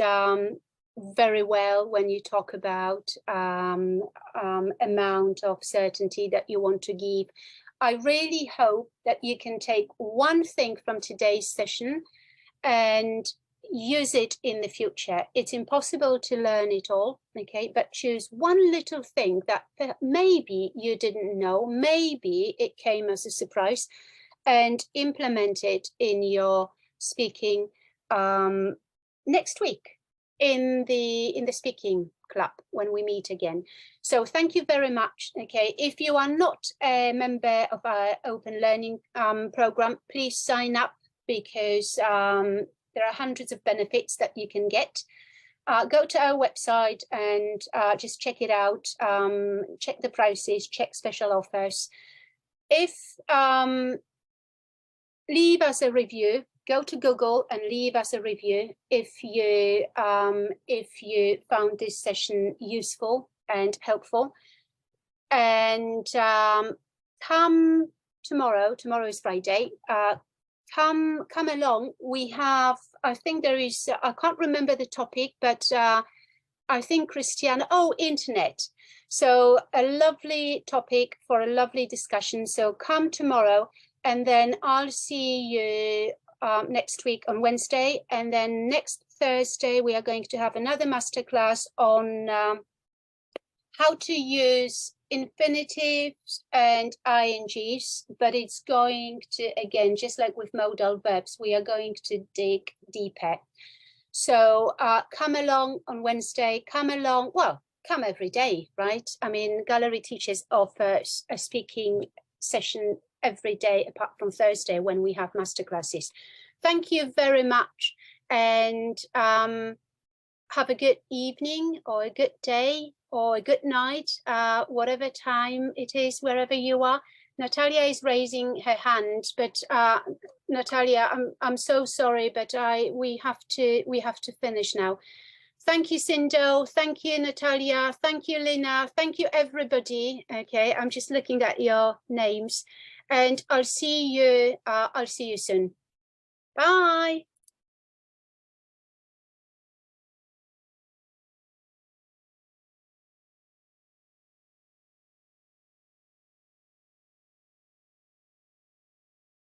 very well when you talk about amount of certainty that you want to give. I really hope that you can take one thing from today's session and use it in the future. It's impossible to learn it all, okay, but choose one little thing that maybe you didn't know, maybe it came as a surprise, and implement it in your speaking next week in the speaking club when we meet again. So thank you very much. Okay, if you are not a member of our open learning program, please sign up, because there are hundreds of benefits that you can get. Go to our website and just check it out, check the prices, check special offers. If leave us a review, go to Google and leave us a review if you found this session useful and helpful. And come tomorrow is Friday, come along. We have, I think there is, I can't remember the topic, but I think Christiana, internet. So a lovely topic for a lovely discussion. So come tomorrow, and then I'll see you next week on Wednesday. And then next Thursday, we are going to have another masterclass on how to use infinitives and INGs, but it's going to, again, just like with modal verbs, we are going to dig deeper. So come along on Wednesday, come along, well, come every day, right? I mean, Gallery Teachers offers a speaking session every day apart from Thursday when we have masterclasses. Thank you very much, and have a good evening or a good day or a good night, whatever time it is, wherever you are. Natalia is raising her hand, but Natalia, I'm so sorry, but we have to finish now. Thank you, Sindo. Thank you, Natalia. Thank you, Lina. Thank you, everybody. Okay, I'm just looking at your names, and I'll see you soon. Bye.